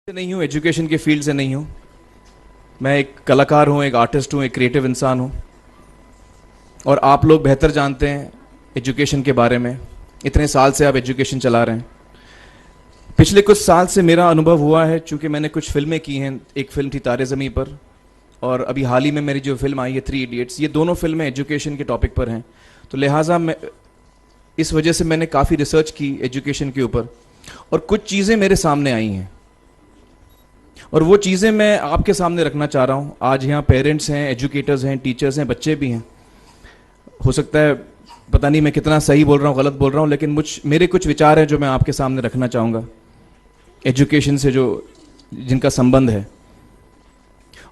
से नहीं हूँ, एजुकेशन के फील्ड से नहीं हूँ। मैं एक कलाकार हूँ, एक आर्टिस्ट हूँ, एक क्रिएटिव इंसान हूँ। और आप लोग बेहतर जानते हैं एजुकेशन के बारे में। इतने साल से आप एजुकेशन चला रहे हैं। पिछले कुछ साल से मेरा अनुभव हुआ है, चूँकि मैंने कुछ फिल्में की हैं। एक फिल्म थी तारे ज़मीं पर, और अभी हाल ही में मेरी जो फिल्म आई है 3 इडियट्स, ये दोनों फिल्में एजुकेशन के टॉपिक पर हैं। तो लिहाजा मैं इस वजह से मैंने काफ़ी रिसर्च की एजुकेशन के ऊपर, और कुछ चीज़ें मेरे सामने आई हैं और वो चीज़ें मैं आपके सामने रखना चाह रहा हूँ। आज यहाँ पेरेंट्स हैं, एजुकेटर्स हैं, टीचर्स हैं, बच्चे भी हैं। हो सकता है पता नहीं मैं कितना सही बोल रहा हूँ, गलत बोल रहा हूँ, लेकिन मेरे कुछ विचार हैं जो मैं आपके सामने रखना चाहूँगा एजुकेशन से जिनका संबंध है।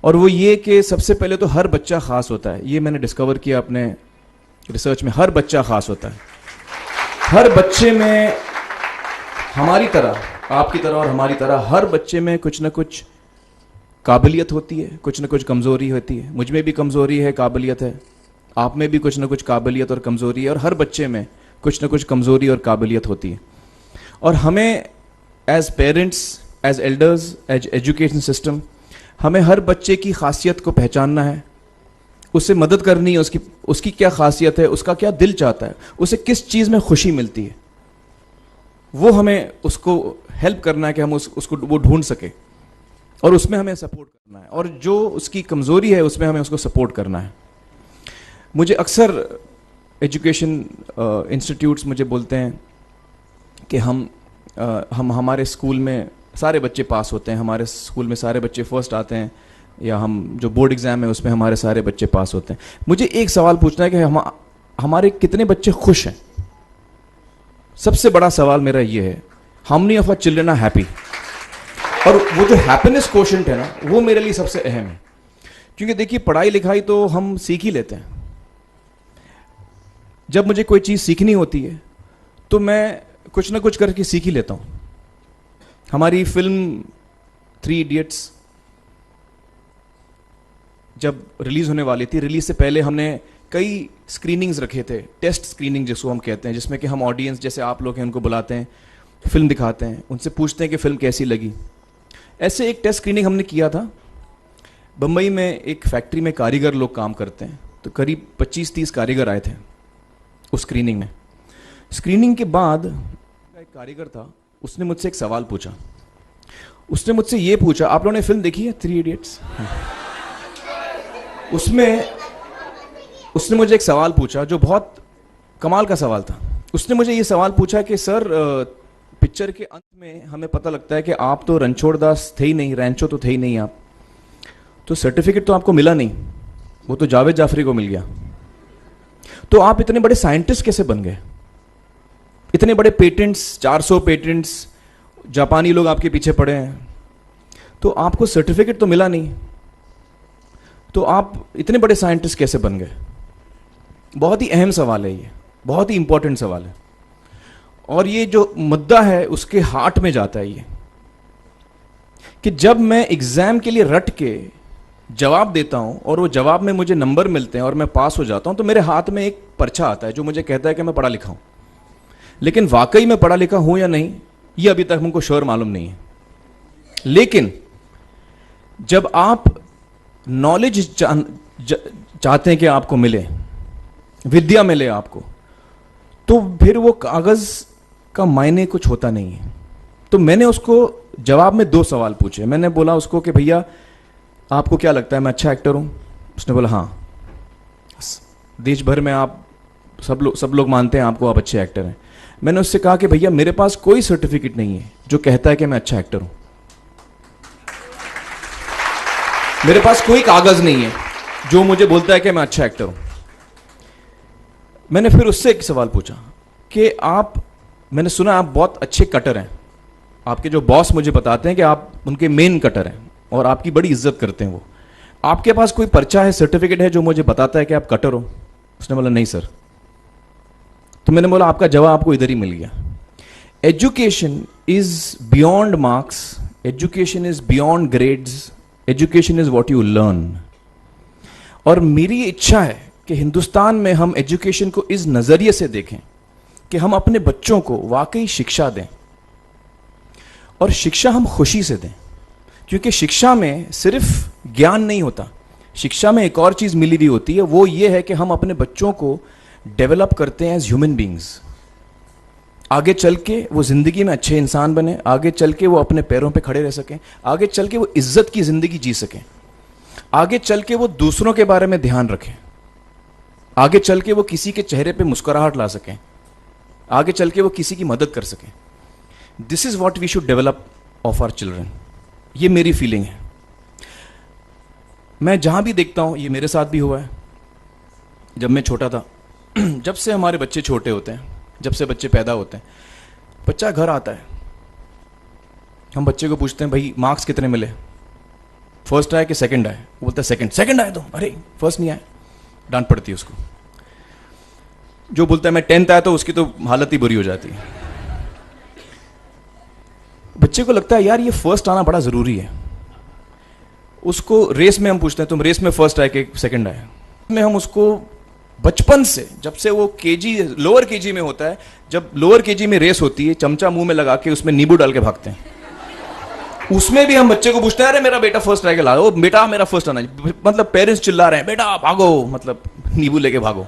और वो ये कि सबसे पहले तो हर बच्चा ख़ास होता है। ये मैंने डिस्कवर किया अपने रिसर्च में। हर बच्चा ख़ास होता है। हर बच्चे में हमारी तरह, आपकी तरह और हमारी तरह, हर बच्चे में कुछ ना कुछ काबिलियत होती है, कुछ ना कुछ कमज़ोरी होती है। मुझ में भी कमज़ोरी है, काबिलियत है। आप में भी कुछ ना कुछ काबिलियत और कमज़ोरी है, और हर बच्चे में कुछ ना कुछ कमज़ोरी और काबिलियत होती है। और हमें as parents, as elders, as education system, हमें हर बच्चे की खासियत को पहचानना है, उससे मदद करनी है। उसकी क्या खासियत है, उसका क्या दिल चाहता है, उसे किस चीज़ में खुशी मिलती है, वो हमें उसको हेल्प करना है कि हम उसको वो ढूंढ सके, और उसमें हमें सपोर्ट करना है। और जो उसकी कमज़ोरी है उसमें हमें उसको सपोर्ट करना है। मुझे अक्सर एजुकेशन इंस्टीट्यूट्स मुझे बोलते हैं कि हम हमारे स्कूल में सारे बच्चे पास होते हैं, हमारे स्कूल में सारे बच्चे फर्स्ट आते हैं, या हम जो बोर्ड एग्ज़ाम है उसमें हमारे सारे बच्चे पास होते हैं। मुझे एक सवाल पूछना है कि हमारे कितने बच्चे खुश हैं। सबसे बड़ा सवाल मेरा ये है, how many of our children are happy. और वो जो हैप्पीनेस कोशेंट है ना, वो मेरे लिए सबसे अहम है। क्योंकि देखिए, पढ़ाई लिखाई तो हम सीख ही लेते हैं। जब मुझे कोई चीज़ सीखनी होती है तो मैं कुछ ना कुछ करके सीख ही लेता हूँ। हमारी फिल्म 3 इडियट्स जब रिलीज़ होने वाली थी, रिलीज़ से पहले हमने कई स्क्रीनिंग्स रखे थे, टेस्ट स्क्रीनिंग जिसको हम कहते हैं, जिसमें कि हम ऑडियंस जैसे आप लोग हैं उनको बुलाते हैं, फिल्म दिखाते हैं, उनसे पूछते हैं कि फ़िल्म कैसी लगी। ऐसे एक टेस्ट स्क्रीनिंग हमने किया था। बम्बई में एक फैक्ट्री में कारीगर लोग काम करते हैं, तो करीब 25-30 कारीगर आए थे उस स्क्रीनिंग में। स्क्रीनिंग के बाद एक कारीगर था, उसने मुझसे एक सवाल पूछा। उसने मुझसे ये पूछा, आप लोगों ने फिल्म देखी है 3 इडियट्स? उसने मुझे एक सवाल पूछा जो बहुत कमाल का सवाल था। उसने मुझे ये सवाल पूछा कि सर, पिक्चर के अंत में हमें पता लगता है कि आप तो रणछोड़ दास थे ही नहीं, रैंचो तो थे ही नहीं आप, तो सर्टिफिकेट तो आपको मिला नहीं, वो तो जावेद जाफरी को मिल गया। तो आप इतने बड़े साइंटिस्ट कैसे बन गए? इतने बड़े पेटेंट्स, 400 पेटेंट्स, जापानी लोग आपके पीछे पड़े हैं, तो आपको सर्टिफिकेट तो मिला नहीं, तो आप इतने बड़े साइंटिस्ट कैसे बन गए? बहुत ही अहम सवाल है ये, बहुत ही इंपॉर्टेंट सवाल है। और ये जो मुद्दा है उसके हार्ट में जाता है ये, कि जब मैं एग्जाम के लिए रट के जवाब देता हूं और वो जवाब में मुझे नंबर मिलते हैं और मैं पास हो जाता हूं, तो मेरे हाथ में एक पर्चा आता है जो मुझे कहता है कि मैं पढ़ा लिखा हूं। लेकिन वाकई मैं पढ़ा लिखा हूं या नहीं, ये अभी तक हमको श्योर मालूम नहीं है। लेकिन जब आप नॉलेज चाहते हैं कि आपको मिले, विद्या मिले आपको, तो फिर वो कागज का मायने कुछ होता नहीं है। तो मैंने उसको जवाब में 2 सवाल पूछे। मैंने बोला उसको कि भैया, आपको क्या लगता है मैं अच्छा एक्टर हूं? उसने बोला हाँ, देश भर में आप सब लोग मानते हैं आपको, आप अच्छे एक्टर हैं। मैंने उससे कहा कि भैया, मेरे पास कोई सर्टिफिकेट नहीं है जो कहता है कि मैं अच्छा एक्टर हूं। मेरे पास कोई कागज नहीं है जो मुझे बोलता है कि मैं अच्छा एक्टर हूं। मैंने फिर उससे एक सवाल पूछा कि मैंने सुना आप बहुत अच्छे कटर हैं, आपके जो बॉस मुझे बताते हैं कि आप उनके मेन कटर हैं और आपकी बड़ी इज्जत करते हैं वो। आपके पास कोई पर्चा है, सर्टिफिकेट है जो मुझे बताता है कि आप कटर हो? उसने बोला नहीं सर। तो मैंने बोला आपका जवाब आपको इधर ही मिल गया। Education is beyond marks, education is beyond grades, education is what you learn. और मेरी इच्छा है कि हिंदुस्तान में हम एजुकेशन को इस नज़रिए से देखें कि हम अपने बच्चों को वाकई शिक्षा दें, और शिक्षा हम खुशी से दें। क्योंकि शिक्षा में सिर्फ ज्ञान नहीं होता, शिक्षा में एक और चीज़ मिली हुई होती है, वो ये है कि हम अपने बच्चों को डेवलप करते हैं एज ह्यूमन बींग्स। आगे चल के वो ज़िंदगी में अच्छे इंसान बने, आगे चल के वो अपने पैरों पे खड़े रह सकें, आगे चल के वो इज्जत की ज़िंदगी जी सकें, आगे चल के वो दूसरों के बारे में ध्यान रखें, आगे चल के वो किसी के चेहरे पे मुस्कुराहट ला सकें, आगे चल के वो किसी की मदद कर सकें। This is what we should develop of our children. ये मेरी फीलिंग है। मैं जहाँ भी देखता हूँ, ये मेरे साथ भी हुआ है जब मैं छोटा था। जब से हमारे बच्चे छोटे होते हैं, जब से बच्चे पैदा होते हैं, बच्चा घर आता है, हम बच्चे को पूछते हैं भाई मार्क्स कितने मिले, फर्स्ट आया कि सेकंड आया? वो बोलता है सेकंड। सेकंड आया तो अरे फर्स्ट नहीं आया, डांट पड़ती है उसको। जो बोलता है मैं 10th आया तो उसकी तो हालत ही बुरी हो जाती है। बच्चे को लगता है यार ये फर्स्ट आना बड़ा जरूरी है। उसको रेस में हम पूछते हैं तुम रेस में फर्स्ट आए कि सेकंड आए? में हम उसको बचपन से, जब से वो केजी लोअर केजी में होता है, जब लोअर केजी में रेस होती है, चमचा मुंह में लगा के उसमें नींबू डाल के भागते हैं। उसमें भी हम बच्चे को पूछते हैं अरे मेरा बेटा फर्स्ट आएगा, ला, ओ बेटा मेरा फर्स्ट आना, मतलब पेरेंट्स चिल्ला रहे हैं बेटा भागो, मतलब नींबू लेके भागो।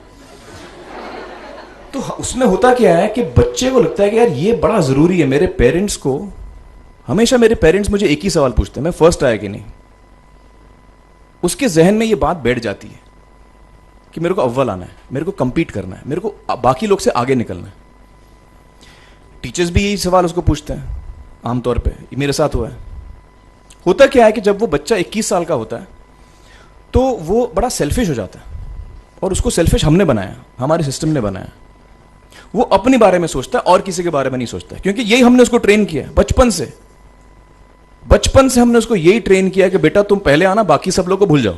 तो उसमें होता क्या है कि बच्चे को लगता है कि यार ये बड़ा जरूरी है। मेरे पेरेंट्स को हमेशा, मेरे पेरेंट्स मुझे एक ही सवाल पूछते हैं, मैं फर्स्ट आया कि नहीं। उसके जहन में ये बात बैठ जाती है कि मेरे को अव्वल आना है, मेरे को कंपीट करना है, मेरे को बाकी लोग से आगे निकलना है। टीचर्स भी यही सवाल उसको पूछते हैं आमतौर पे, मेरे साथ हुआ है। होता क्या है कि जब वो बच्चा 21 साल का होता है तो वो बड़ा सेल्फिश हो जाता है, और उसको सेल्फिश हमने बनाया, हमारे सिस्टम ने बनाया। वो अपने बारे में सोचता है और किसी के बारे में नहीं सोचता, क्योंकि यही हमने उसको ट्रेन किया बचपन से। बचपन से हमने उसको यही ट्रेन किया कि बेटा तुम पहले आना, बाकी सब लोग को भूल जाओ।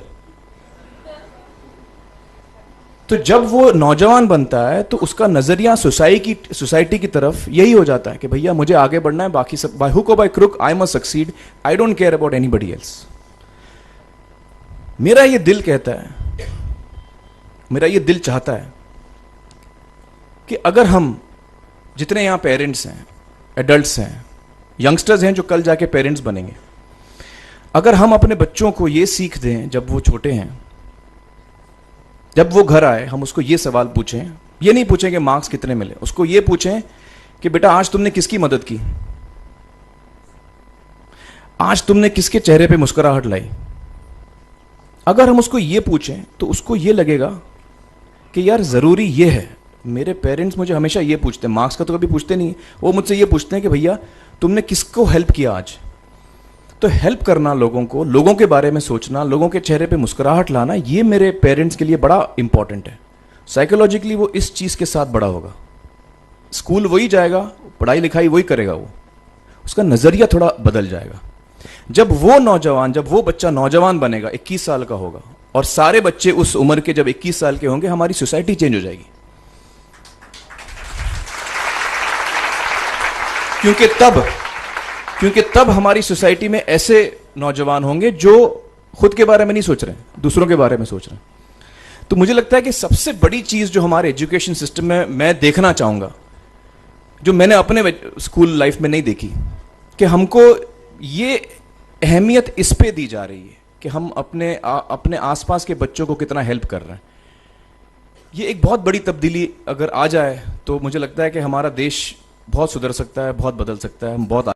तो जब वो नौजवान बनता है तो उसका नजरिया सोसाइटी की तरफ यही हो जाता है कि भैया मुझे आगे बढ़ना है, बाकी सब बाय हुक और by crook I must succeed, I don't care about anybody else. मेरा ये दिल कहता है, मेरा ये दिल चाहता है कि अगर हम जितने यहां पेरेंट्स हैं, एडल्ट्स हैं, यंगस्टर्स हैं जो कल जाके पेरेंट्स बनेंगे, अगर हम अपने बच्चों को ये सीख दें जब वो छोटे हैं, जब वो घर आए हम उसको ये सवाल पूछें, ये नहीं पूछें कि मार्क्स कितने मिले, उसको ये पूछें कि बेटा आज तुमने किसकी मदद की, आज तुमने किसके चेहरे पे मुस्कुराहट लाई। अगर हम उसको ये पूछें तो उसको ये लगेगा कि यार जरूरी ये है। मेरे पेरेंट्स मुझे हमेशा ये पूछते हैं, मार्क्स का तो कभी पूछते नहीं, वो मुझसे ये पूछते हैं कि भैया तुमने किसको हेल्प किया आज। तो हेल्प करना लोगों को, लोगों के बारे में सोचना, लोगों के चेहरे पे मुस्कुराहट लाना, ये मेरे पेरेंट्स के लिए बड़ा इंपॉर्टेंट है। साइकोलॉजिकली वो इस चीज़ के साथ बड़ा होगा। स्कूल वही जाएगा, पढ़ाई लिखाई वही करेगा, वो उसका नज़रिया थोड़ा बदल जाएगा। जब वो बच्चा नौजवान बनेगा, 21 साल का होगा, और सारे बच्चे उस उम्र के जब 21 साल के होंगे, हमारी सोसाइटी चेंज हो जाएगी। क्योंकि तब हमारी सोसाइटी में ऐसे नौजवान होंगे जो खुद के बारे में नहीं सोच रहे हैं, दूसरों के बारे में सोच रहे हैं। तो मुझे लगता है कि सबसे बड़ी चीज जो हमारे एजुकेशन सिस्टम में मैं देखना चाहूंगा, जो मैंने अपने स्कूल लाइफ में नहीं देखी, कि हमको ये अहमियत इस पे दी जा रही है कि हम अपने आसपास के बच्चों को कितना हेल्प कर रहे हैं। ये एक बहुत बड़ी तब्दीली अगर आ जाए तो मुझे लगता है कि हमारा देश बहुत सुधर सकता है, बहुत बदल सकता है, हम बहुत